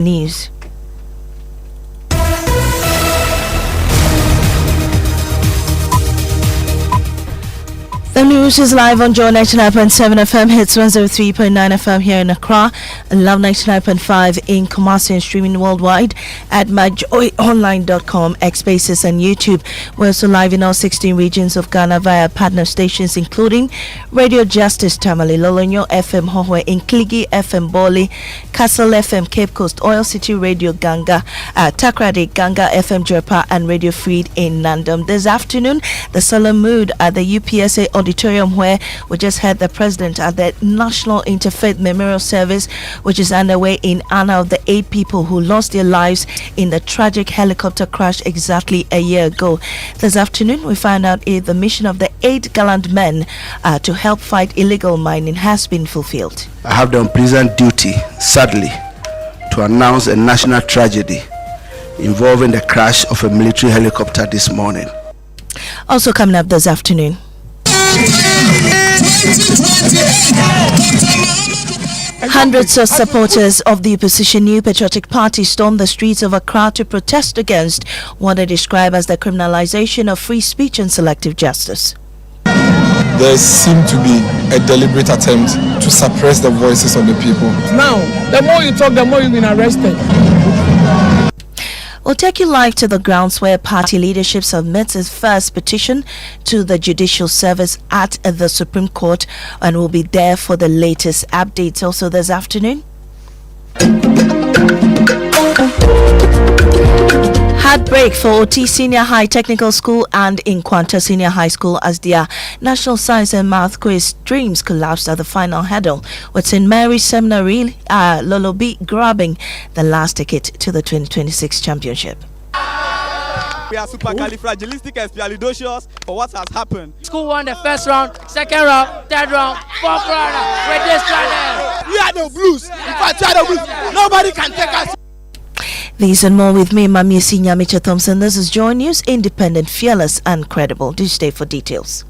News. The news is live on Joy 99.7 FM, hits 103.9 FM here in Accra, and Love 99.5 in Kumasi, and streaming worldwide at myjoyonline.com, X Spaces and YouTube. We're also live in all 16 regions of Ghana via partner stations including Radio Justice Tamale, Lolonyo FM Hohwe, Inkligi FM Boli, Castle FM Cape Coast, Oil City Radio Ganga, Takrady Ganga FM Jerpa, and Radio Freed in Nandom. This afternoon, the solemn mood at the UPSA Auditorium, where we just heard the president at the National Interfaith Memorial Service, which is underway in honor of the 8 people who lost their lives in the tragic helicopter crash exactly a year ago. This afternoon, we find out if the mission of the 8 gallant men to help fight illegal mining has been fulfilled. I have the unpleasant duty, sadly, to announce a national tragedy involving the crash of a military helicopter this morning. Also coming up this afternoon, hundreds of supporters of the opposition New Patriotic Party stormed the streets of Accra to protest against what they describe as the criminalization of free speech and selective justice. There seemed to be a deliberate attempt to suppress the voices of the people. Now, the more you talk, the more you've been arrested. We'll take you live to the grounds where party leadership submits its first petition to the Judicial Service at the Supreme Court, and we'll be there for the latest updates also this afternoon. Heartbreak for OT Senior High Technical School and Inquanta Senior High School as their National Science and Math Quiz dreams collapsed at the final hurdle, with St. Mary's Seminary Lolobi grabbing the last ticket to the 2026 championship. We are supercalifragilisticexpialidocious for what has happened. School won the first round, second round, third round, fourth round. We're this round. We are the Blues. In fact, we are the Blues. Nobody can take us. These and more with me, Maame, Nyamekye, Thompson. This is Joy News, independent, fearless, and credible. Do stay for details.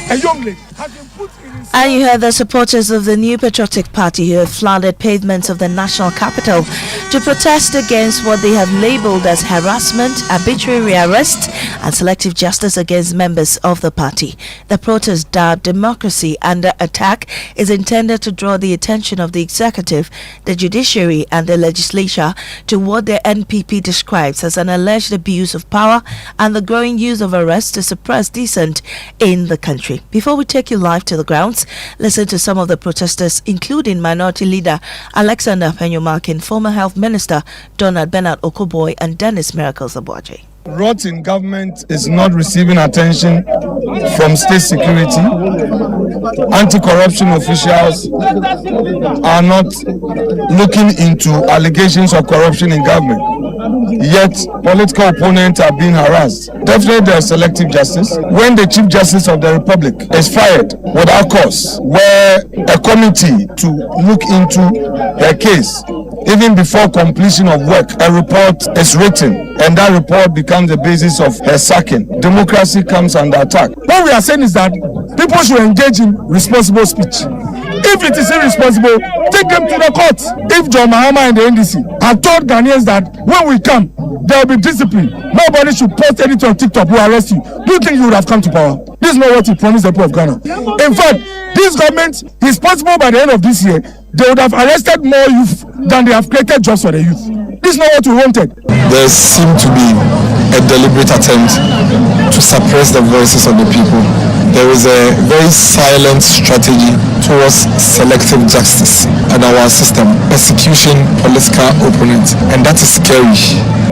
A young lady has been put in his... And you heard the supporters of the New Patriotic Party who have flooded pavements of the national capital to protest against what they have labelled as harassment, arbitrary arrest, and selective justice against members of the party. The protest, dubbed Democracy Under Attack, is intended to draw the attention of the executive, the judiciary, and the legislature to what the NPP describes as an alleged abuse of power and the growing use of arrests to suppress dissent in the country. Before we take you live to the grounds, listen to some of the protesters, including Minority Leader Alexander Penyomarkin, former Health Minister Donald Bernard Okoboy, and Dennis Miracles Abuaje. Rot in government is not receiving attention from state security. Anti-corruption officials are not looking into allegations of corruption in government. Yet political opponents are being harassed. Definitely there is selective justice. When the Chief Justice of the Republic is fired without cause, where a committee to look into her case, even before completion of work, a report is written, and that report becomes the basis of her sacking. Democracy comes under attack. What we are saying is that people should engage in responsible speech. If it is irresponsible, take them to the court. If John Mahama and the NDC had told Ghanaians that when we come, there will be discipline, nobody should post anything on TikTok, we arrest you, do you think you would have come to power? This is not what he promised the people of Ghana. In fact, this government is possible by the end of this year, they would have arrested more youth than they have created jobs for the youth. This is not what we wanted. There seemed to be a deliberate attempt to suppress the voices of the people. There is a very silent strategy towards selective justice in our system, persecution, political opponents, and that is scary.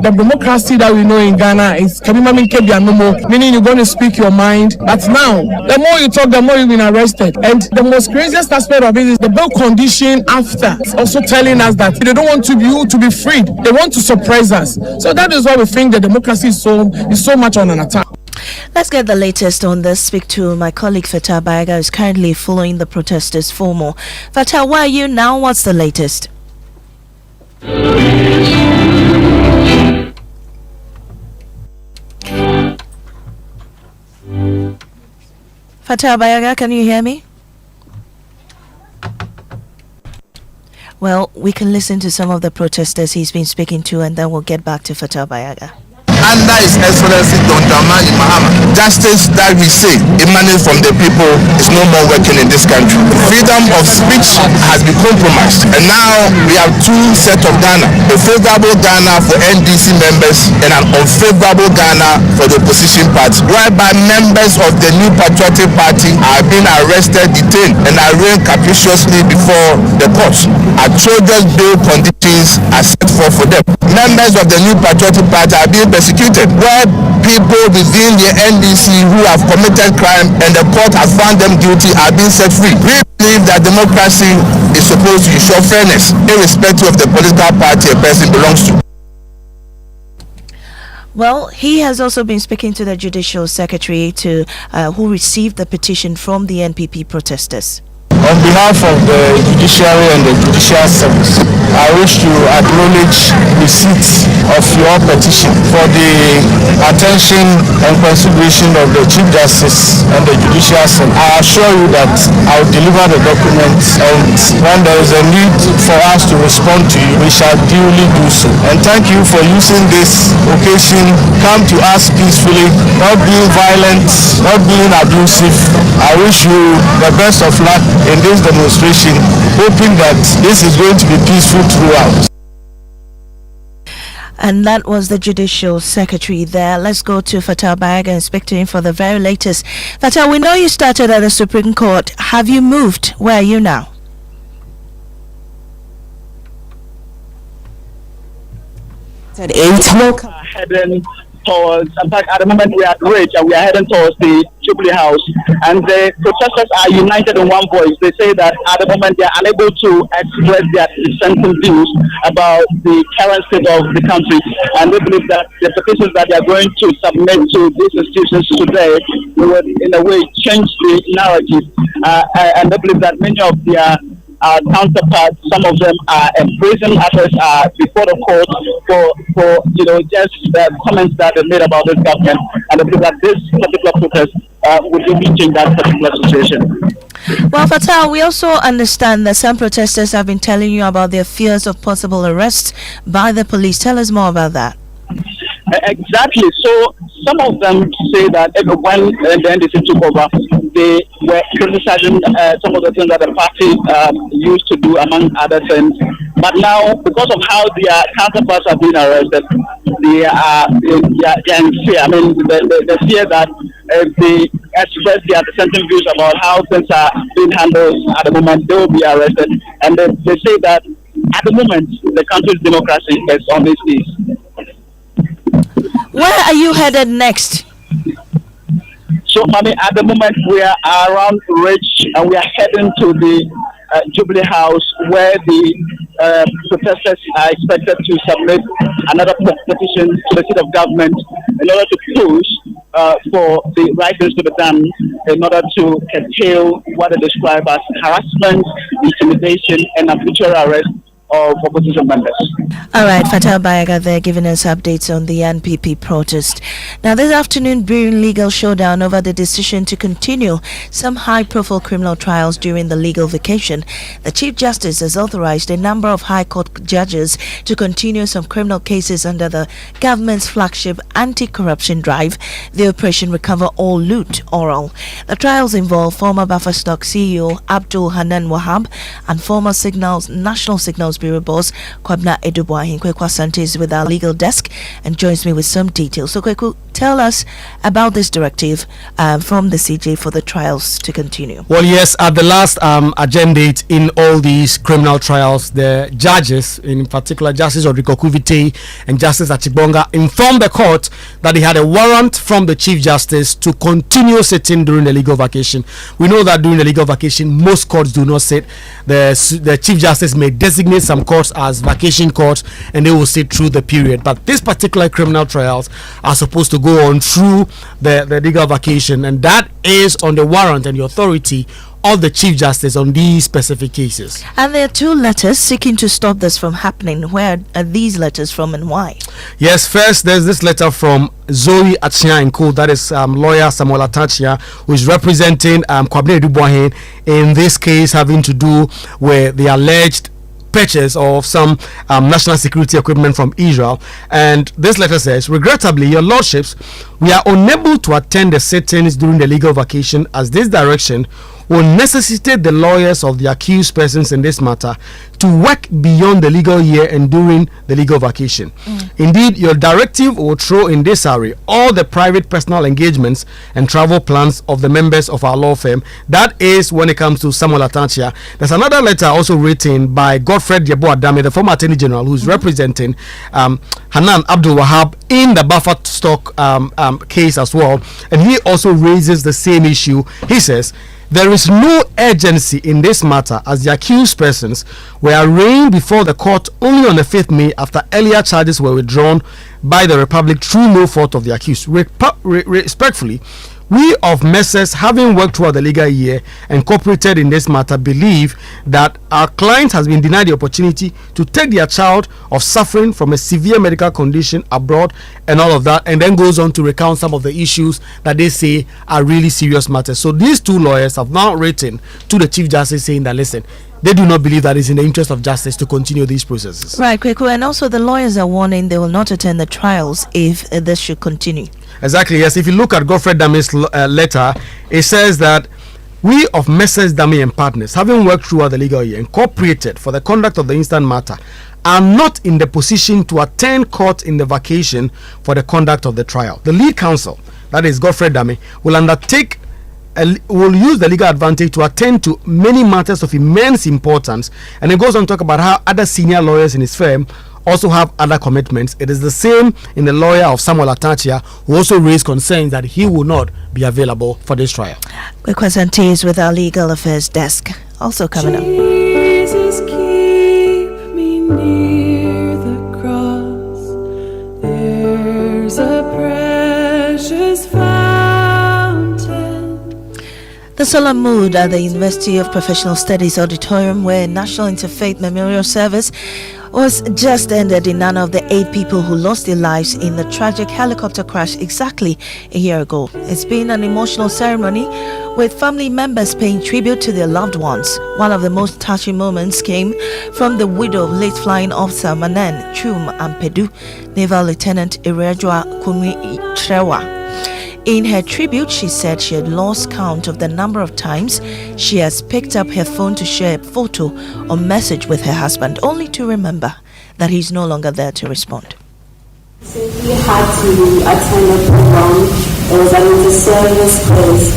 The democracy that we know in Ghana is meaning you're going to speak your mind. But now, the more you talk, the more you've been arrested. And the most craziest aspect of it is the bail condition after. It's also telling us that they don't want you to be freed. They want to suppress us. So that is why we think the democracy is so much on an attack. Let's get the latest on this. Speak to my colleague Fatah Bayaga, who's currently following the protesters for more. Fatah, where are you now? What's the latest? Fatah Bayaga, can you hear me? Well, we can listen to some of the protesters he's been speaking to, and then we'll get back to Fatah Bayaga. Under His Excellency Dr. Maame, justice that we say emanates from the people is no more working in this country. Freedom of speech has been compromised, and now we have two sets of Ghana: a favorable Ghana for NDC members and an unfavorable Ghana for the opposition party, whereby members of the new Patriotic Party are being arrested, detained, and arraigned capriciously before the courts. Atrocious bail conditions are set forth for them. Members of the new Patriotic Party are being persecuted, where people within the NDC who have committed crime and the court has found them guilty are being set free. We believe that democracy is supposed to ensure fairness, irrespective of the political party a person belongs to. Well, he has also been speaking to the Judicial Secretary who received the petition from the NPP protesters. On behalf of the judiciary and the judicial service, I wish to acknowledge receipt of your petition for the attention and consideration of the Chief Justice and the judicial service. I assure you that I will deliver the documents, and when there is a need for us to respond to you, we shall duly do so. And thank you for using this occasion. Come to us peacefully, not being violent, not being abusive. I wish you the best of luck in this demonstration, hoping that this is going to be peaceful throughout. And that was the Judicial Secretary there. Let's go to Fatah Bayaga and speak to him for the very latest. Fatah, we know you started at the Supreme Court. Have you moved? Where are you now? At 8. Heading towards, in fact, at the moment we are at Ridge and we are heading towards the Jubilee House. And the protesters are united in one voice. They say that at the moment they are unable to express their dissenting views about the current state of the country. And they believe that the petitions that they are going to submit to these institutions today will, in a way, change the narrative. And they believe that many of their counterparts, some of them are embracing others before the court for just the comments that they made about this government, and they believe that this particular protest would really change that particular situation. Well, Fatah, we also understand that some protesters have been telling you about their fears of possible arrests by the police. Tell us more about that. Exactly. So some of them say that when the NDC took over, they were criticizing some of the things that the party used to do, among other things. But now, because of how their counterparts are being arrested, they are in fear. I mean, the fear that if they express their dissenting views about how things are being handled at the moment, they will be arrested. And they say that at the moment, the country's democracy is on its knees. Where are you headed next? So, Maame, at the moment we are around Ridge and we are heading to the Jubilee House, where the protesters are expected to submit another petition to the seat of government in order to push for the right things to be done, in order to curtail what they describe as harassment, intimidation, and arbitrary arrest of opposition members. All right, Fatah Bayaga there giving us updates on the NPP protest. Now, this afternoon, brewing legal showdown over the decision to continue some high-profile criminal trials during the legal vacation. The Chief Justice has authorized a number of High Court judges to continue some criminal cases under the government's flagship anti-corruption drive, the Operation Recover All Loot Oral. The trials involve former Buffer Stock CEO Abdul Hanan Wahab and former National Signals Bureau boss Kwabna Eduboahin. Kweku Asante is with our legal desk and joins me with some details. So Kweku, tell us about this directive from the CJ for the trials to continue. Well, yes, at the last agenda in all these criminal trials, the judges, in particular Justice Rodrigo Kuvite and Justice Achibonga, informed the court that they had a warrant from the Chief Justice to continue sitting during the legal vacation. We know that during the legal vacation, most courts do not sit. The Chief Justice may designate some courts as vacation courts and they will sit through the period. But these particular criminal trials are supposed to go on through the legal vacation, and that is on the warrant and the authority of the Chief Justice on these specific cases. And there are 2 letters seeking to stop this from happening. Where are these letters from and why? Yes, first there's this letter from Zoe Achia and Co. That is lawyer Samuel Atachia, who is representing Kwabena Duboahen in this case having to do with the alleged purchase of some national security equipment from Israel. And this letter says, regrettably, your lordships, we are unable to attend the sittings during the legal vacation, as this direction will necessitate the lawyers of the accused persons in this matter to work beyond the legal year and during the legal vacation. Indeed, your directive will throw in disarray all the private personal engagements and travel plans of the members of our law firm. That is when it comes to Samuel Atachia. There's another letter also written by Godfred Yebo Adame, the former Attorney General, who's representing Hanan Abdul Wahab in the buffer stock case as well. And he also raises the same issue. He says, there is no urgency in this matter, as the accused persons were arraigned before the court only on the 5th May after earlier charges were withdrawn by the Republic through no fault of the accused. Respectfully, we of Messrs, having worked throughout the legal year and cooperated in this matter, believe that our client has been denied the opportunity to take their child of suffering from a severe medical condition abroad and all of that, and then goes on to recount some of the issues that they say are really serious matters. So these 2 lawyers have now written to the Chief Justice saying that, listen, they do not believe that it's in the interest of justice to continue these processes. Right, Kweku, and also the lawyers are warning they will not attend the trials if this should continue. Exactly, yes. If you look at Godfred Dame's letter, it says that we of Messrs Dame and Partners, having worked throughout the legal year and cooperated for the conduct of the instant matter, are not in the position to attend court in the vacation for the conduct of the trial. The lead counsel, that is Godfred Dame, will use the legal advantage to attend to many matters of immense importance, and it goes on to talk about how other senior lawyers in his firm also have other commitments. It is the same in the lawyer of Samuel Atachia, who also raised concerns that he will not be available for this trial. Quick question is with our legal affairs desk. Also coming up. Jesus, keep me near the cross. There's a precious fountain. The solemn mood at the University of Professional Studies Auditorium, where National Interfaith Memorial Service was just ended in honor of the 8 people who lost their lives in the tragic helicopter crash exactly a year ago. It's been an emotional ceremony with family members paying tribute to their loved ones. One of the most touching moments came from the widow of late flying officer Manen Chum Ampedu, Naval Lieutenant Irejua Kunwi Trewa. In her tribute, she said she had lost count of the number of times she has picked up her phone to share a photo or message with her husband, only to remember that he's no longer there to respond. Simply had to attend the program. It was an inter-service place,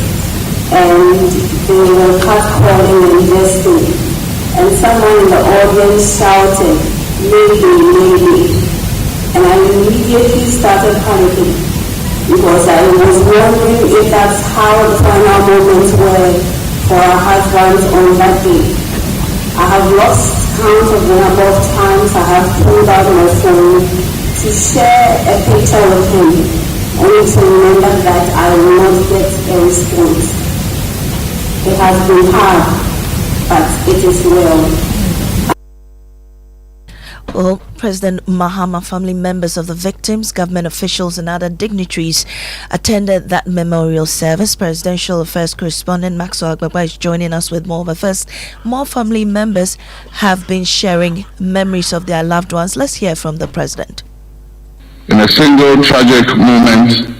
and they were calling and investing. And someone in the audience shouted, "Maybe, maybe." And I immediately started panicking, because I was wondering if that's how the final moments were for our husbands on that day. I have lost count of the number of times I have pulled out my phone to share a picture with him, only to remember that I will not get a response. It has been hard, but it is well. Well, President Mahama, family members of the victims, government officials and other dignitaries attended that memorial service. Presidential Affairs correspondent Maxwell Agbagba is joining us with more. But first, more family members have been sharing memories of their loved ones. Let's hear from the president. In a single tragic moment,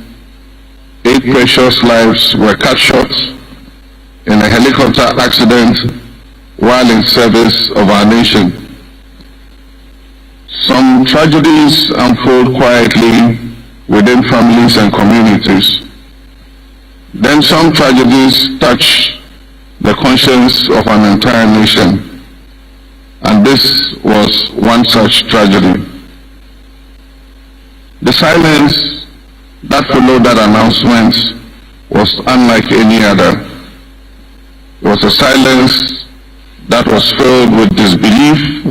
8 precious lives were cut short in a helicopter accident while in service of our nation. Some tragedies unfold quietly within families and communities. Then some tragedies touch the conscience of an entire nation. And this was one such tragedy. The silence that followed that announcement was unlike any other. It was a silence that was filled with disbelief,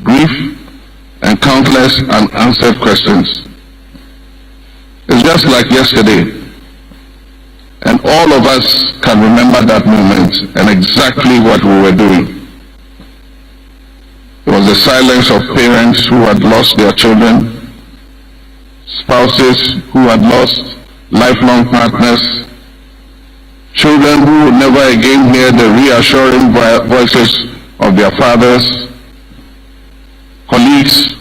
grief, and countless unanswered questions. It's just like yesterday. And all of us can remember that moment and exactly what we were doing. It was the silence of parents who had lost their children, spouses who had lost lifelong partners, children who would never again hear the reassuring voices of their fathers, colleagues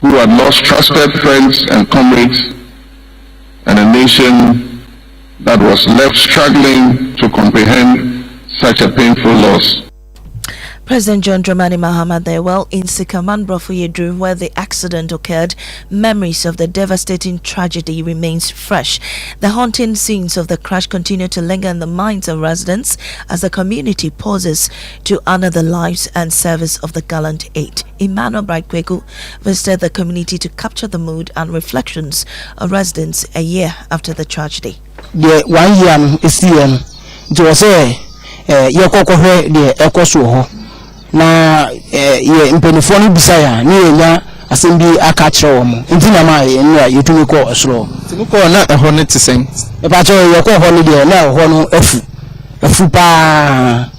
who had lost trusted friends and comrades, and a nation that was left struggling to comprehend such a painful loss. President John Dramani Mahama there, well, in Sikaman Brofuyedru, where the accident occurred, memories of the devastating tragedy remains fresh. The haunting scenes of the crash continue to linger in the minds of residents as the community pauses to honor the lives and service of the gallant eight. Emmanuel Brightquegu visited the community to capture the mood and reflections of residents a year after the tragedy. The 1 year is here. It was the echo na ye mpenifo no bisa ya ne yenya asem bi aka kire wo mo nti na ma ye nwa yetumi ko osoro timi ko na eho ne tisen e ba cho ye ko ho ne de na eho no afu pa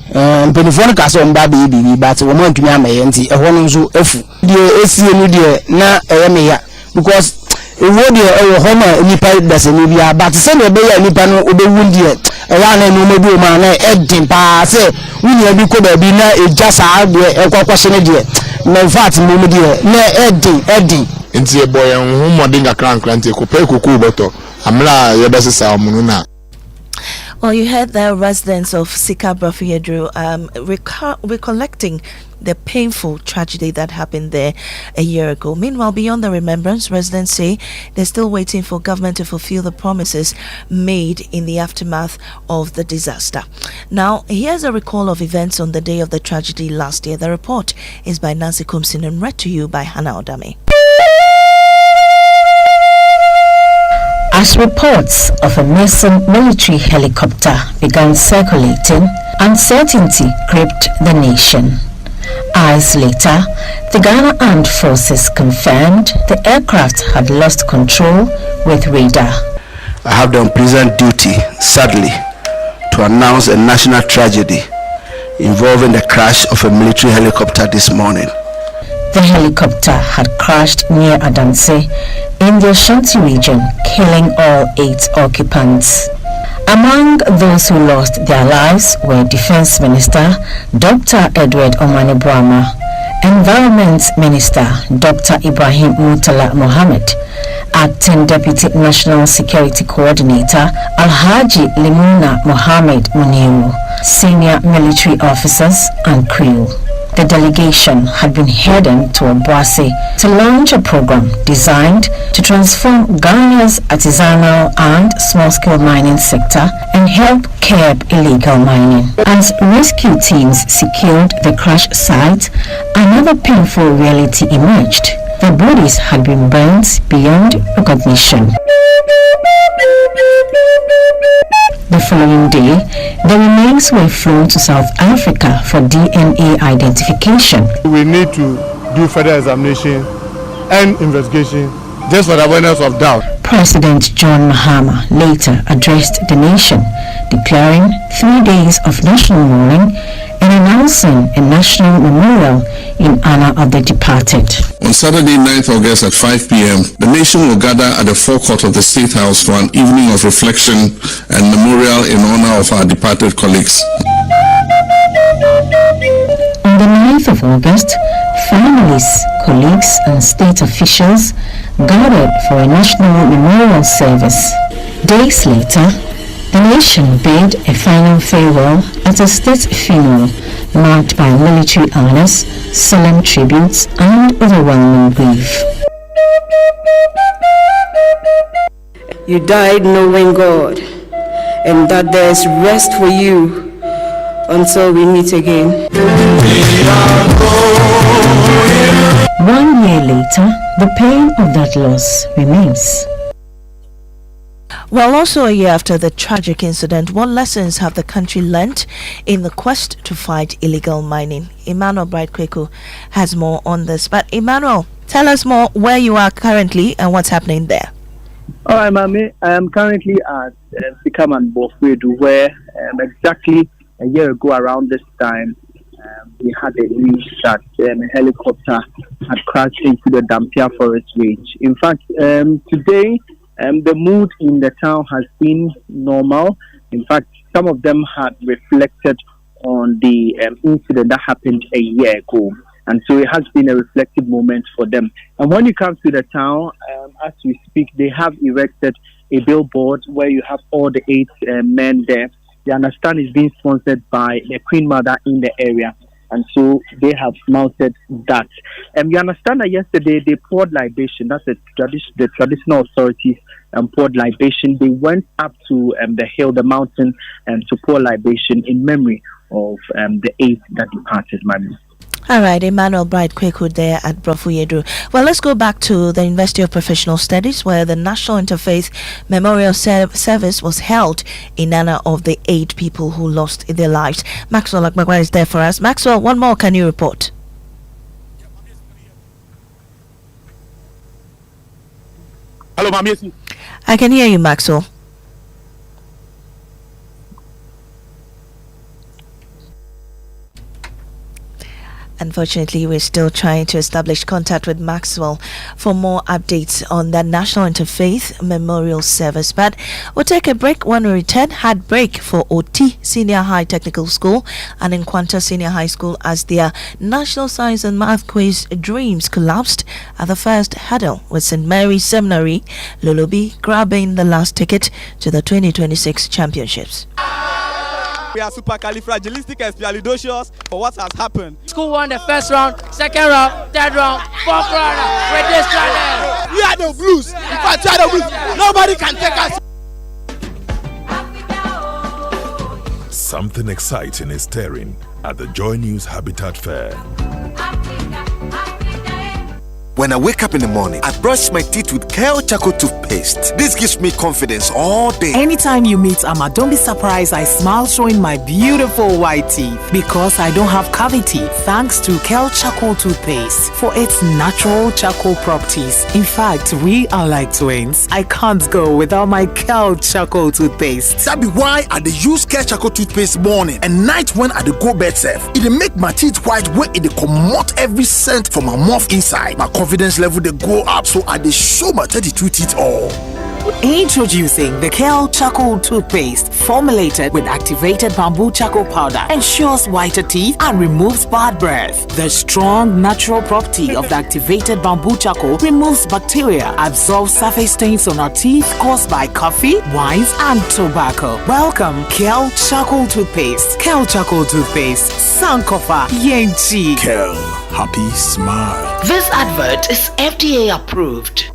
mpenifo no ka so mba be bi ba te wo mo ntumi ama ye nti eho no nso afu de esie no de na eye me ya because ewo de ewo ho ma nipa dase ni bia but se na be ya nipa no obewu de ewa na no medu ma na edin pa se wuni bi ko ba bi na ejasa de ekwakwase ne de na in fact mo de na edin nti e boy hu modin ga krankran te ko pe kuku boto amla ye besesa omunu na. Well, you heard the residents of Sika Brofuyedru recollecting the painful tragedy that happened there a year ago. Meanwhile, beyond the remembrance, residents say they're still waiting for government to fulfill the promises made in the aftermath of the disaster. Now, here's a recall of events on the day of the tragedy last year. The report is by Nancy Thompson and read to you by Hannah Odame. As reports of a missing military helicopter began circulating, uncertainty gripped the nation. Hours later, the Ghana Armed Forces confirmed the aircraft had lost control with radar. I have the unpleasant duty, sadly, to announce a national tragedy involving the crash of a military helicopter this morning. The helicopter had crashed near Adanse in the Ashanti region, killing all 8 occupants. Among those who lost their lives were Defense Minister Dr. Edward Omane Boama, Environment Minister Dr. Ibrahim Murtala Mohammed, Acting Deputy National Security Coordinator Alhaji Limuna Mohammed Muniru, senior military officers and crew. The delegation had been heading to Obuasi to launch a program designed to transform Ghana's artisanal and small-scale mining sector and help curb illegal mining. As rescue teams secured the crash site, another painful reality emerged. The bodies had been burnt beyond recognition. The following day, the remains were flown to South Africa for DNA identification. We need to do further examination and investigation just for the avoidance of doubt. President John Mahama later addressed the nation, declaring 3 days of national mourning and announcing a national memorial in honor of the departed. On Saturday, 9th August at 5 p.m., the nation will gather at the forecourt of the State House for an evening of reflection and memorial in honor of our departed colleagues. On the 9th of August, families, colleagues, and state officials gathered for a national memorial service. Days later, the nation bade a final farewell at a state funeral marked by military honors, solemn tributes, and overwhelming grief. You died knowing God, and that there is rest for you until we meet again. 1 year later, the pain of that loss remains. Well, also a year after the tragic incident, what lessons have the country learnt in the quest to fight illegal mining? Emmanuel Brightquegu has more on this. But Emmanuel, tell us more where you are currently and what's happening there. All right, Maame. I am currently at Sikam and Bofredu, where exactly a year ago around this time, we had a news that a helicopter had crashed into the Dampier Forest Range. In fact, today, the mood in the town has been normal. In fact, some of them had reflected on the incident that happened a year ago. And so it has been a reflective moment for them. And when you come to the town, as we speak, they have erected a billboard where you have all the 8 men there. They understand it's being sponsored by the Queen Mother in the area. And so they have mounted that. You understand that yesterday they poured libation. That's the traditional authorities poured libation. They went up to the hill, the mountain, to pour libation in memory of the 8 that departed, Maame. All right, Emmanuel Bright Kweku there at Brofuyedu. Well, let's go back to the University of Professional Studies, where the National Interfaith Memorial Service was held in honor of the 8 people who lost their lives. Maxwell Akmagwa is there for us. Maxwell, one more, can you report? Hello, Maame. I can hear you, Maxwell. Unfortunately, we're still trying to establish contact with Maxwell for more updates on the National Interfaith Memorial Service. But we'll take a break. When we return, hard break for OT Senior High Technical School and Nkwanta Senior High School as their National Science and Math Quiz dreams collapsed at the first hurdle, with St. Mary's Seminary, Lulubi, grabbing the last ticket to the 2026 championships. We are supercalifragilisticexpialidocious for what has happened. School won the first round, second round, third round, fourth round. We're destroyed. We are the Blues. In fact, we are the Blues. Nobody can take us. Something exciting is stirring at the Joy News Habitat Fair. When I wake up in the morning, I brush my teeth with Kale Charcoal toothpaste. This gives me confidence all day. Anytime you meet Amma, don't be surprised I smile showing my beautiful white teeth because I don't have cavity thanks to Kale Charcoal toothpaste for its natural charcoal properties. In fact, we are like twins. I can't go without my Kale Charcoal toothpaste. That be why I dey use Kale Charcoal toothpaste morning and night when I dey go bed safe. It dey make my teeth white when it dey comot every scent from my mouth inside. My confidence level they go up, so I dey show my 32 teeth all. Introducing the Kale Charcoal toothpaste, formulated with activated bamboo charcoal powder, ensures whiter teeth and removes bad breath. The strong natural property of the activated bamboo charcoal removes bacteria, absorbs surface stains on our teeth caused by coffee, wines, and tobacco. Welcome, Kale Charcoal toothpaste. Kale Charcoal toothpaste, Sankofa Yenchi. Kale, happy smile. This advert is FDA approved.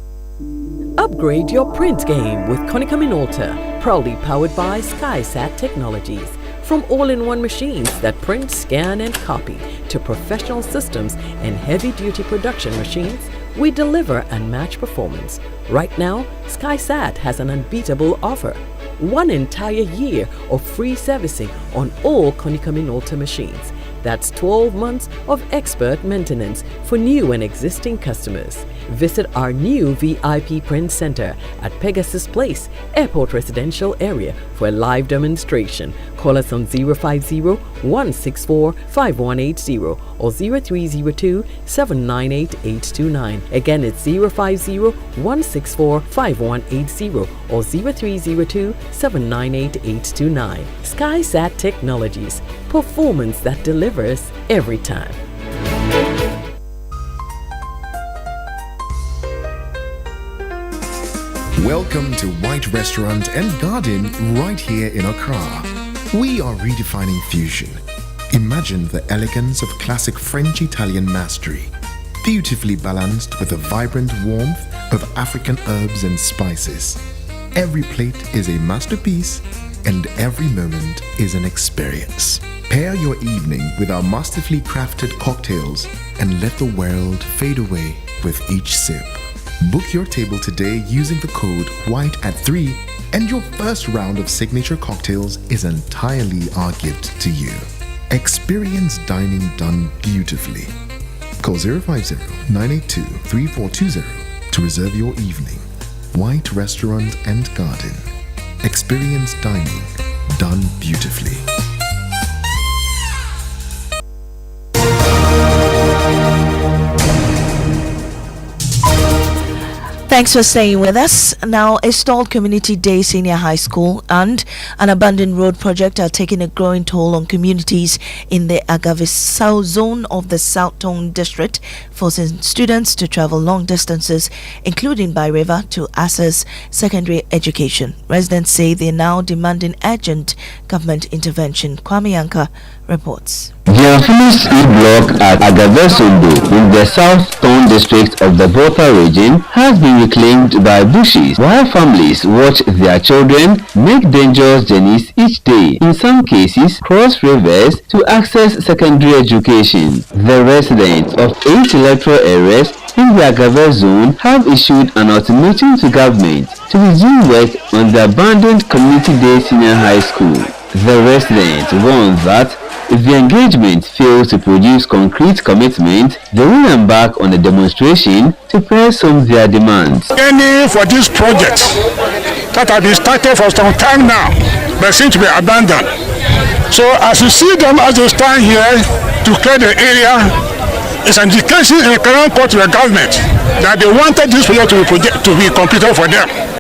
Upgrade your print game with Konica Minolta, proudly powered by SkySat Technologies. From all-in-one machines that print, scan, and copy to professional systems and heavy-duty production machines, we deliver unmatched performance. Right now, SkySat has an unbeatable offer. 1 entire year of free servicing on all Konica Minolta machines. That's 12 months of expert maintenance for new and existing customers. Visit our new VIP Print Center at Pegasus Place, Airport Residential Area for a live demonstration. Call us on 050-164-5180 or 0302-798-829. Again, it's 050-164-5180 or 0302-798-829. SkySat Technologies. Performance that delivers every time. Welcome to White Restaurant and Garden right here in Accra. We are redefining fusion. Imagine the elegance of classic French-Italian mastery, beautifully balanced with the vibrant warmth of African herbs and spices. Every plate is a masterpiece and every moment is an experience. Pair your evening with our masterfully crafted cocktails and let the world fade away with each sip. Book your table today using the code WHITE@3 and your first round of signature cocktails is entirely our gift to you. Experience dining done beautifully. Call 050-982-3420 to reserve your evening. White Restaurant and Garden. Experience dining done beautifully. Thanks for staying with us. Now, a stalled Community Day Senior High School and an abandoned road project are taking a growing toll on communities in the Agavisau zone of the South Tone district, forcing students to travel long distances, including by river, to access secondary education. Residents say they are now demanding urgent government intervention. Kwame Yanka reports. The unfinished E-block at Agavesondo in the South Tone district of the Volta region has been reclaimed by bushes, while families watch their children make dangerous journeys each day, in some cases cross rivers to access secondary education. The residents of 8 electoral areas in the Agave zone have issued an ultimatum to government to resume work on the abandoned Community Day Senior High School. The residents warn that if the engagement fails to produce concrete commitment, they will embark on a demonstration to press on their demands. Any for this project that has been started for some time now, but seems to be abandoned. So as you see them as they stand here to clear the area, it's an indication in the current court to the government that they wanted this project to be completed for them.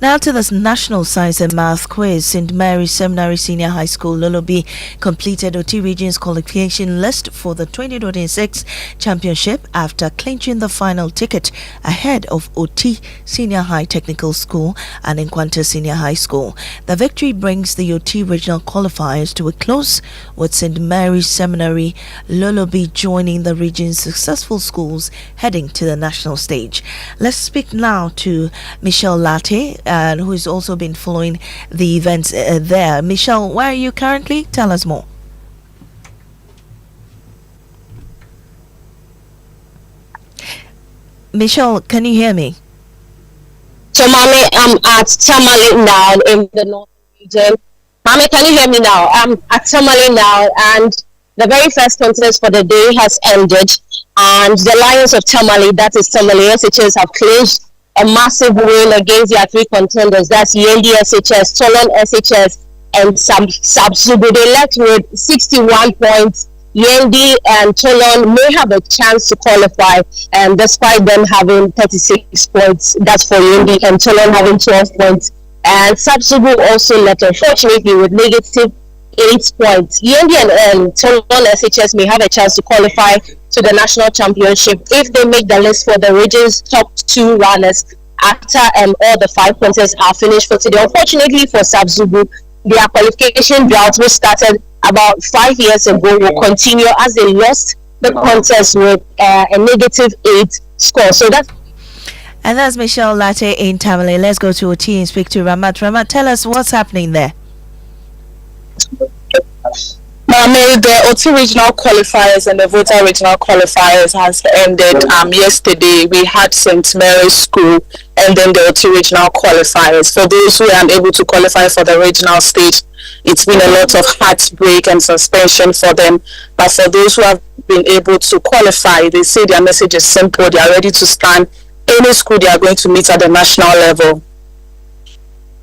Now to this National Science and Math Quiz. St. Mary's Seminary Senior High School Lolobi completed OT Region's qualification list for the 2026 championship after clinching the final ticket ahead of OT Senior High Technical School and Nkwanta Senior High School. The victory brings the OT Regional qualifiers to a close, with St. Mary's Seminary Lolobi joining the region's successful schools heading to the national stage. Let's speak now to Michelle Latte, who has also been following the events there. Michelle, where are you currently? Tell us more. Michelle, can you hear me? So, Maame, I'm at Tamale now in the northern region. Maame, can you hear me now? I'm at Tamale now, and the very first contest for the day has ended, and the Lions of Tamale, that is Tamale SHS, have clinched a massive win against their 3 contenders. That's Yendi SHS, Tolon SHS, and Sabsubu. They left with 61 points. Yendi and Tolon may have a chance to qualify, and despite them having 36 points, that's for Yendi, and Tolon having 12 points. And Sabsubu also left, unfortunately, with negative 8 points. Yendi and Tolon SHS may have a chance to qualify to the national championship if they make the list for the region's top 2 runners after all the 5 contests are finished for today. Unfortunately for Sabzubu, their qualification drought, which started about 5 years ago, will continue as they lost the contest with a negative 8 score. So that's Michelle Latte in Tamale. Let's go to OT and speak to Ramat. Ramat, tell us what's happening there. Maame, the OT regional qualifiers and the Volta regional qualifiers has ended yesterday. We had St. Mary's School and then the OT regional qualifiers. For those who are unable to qualify for the regional stage, it's been a lot of heartbreak and suspension for them. But for those who have been able to qualify, they say their message is simple. They are ready to stand any school they are going to meet at the national level.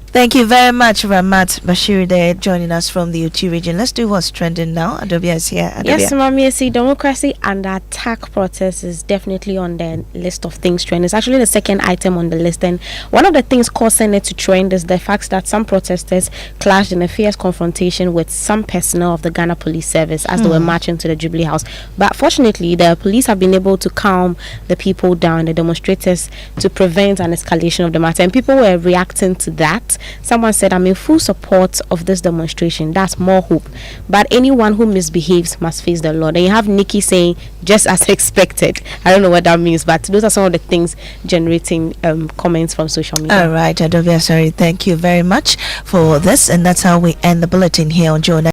Thank you very much, Ramat Bashir, there joining us from the UT region. Let's do what's trending now. Adobia is here. Adobia. Yes, Maame, see, democracy and attack protest is definitely on the list of things trend. It's actually the second item on the list. And one of the things causing it to trend is the fact that some protesters clashed in a fierce confrontation with some personnel of the Ghana Police Service as they were marching to the Jubilee House. But fortunately, the police have been able to calm the people down, the demonstrators, to prevent an escalation of the matter. And people were reacting to that. Someone said, I'm in full support of this demonstration. That's more hope. But anyone who misbehaves must face the law. Then you have Nikki saying, just as expected. I don't know what that means, but those are some of the things generating comments from social media. All right, Adovia, sorry. Thank you very much for this. And that's how we end the bulletin here on Joe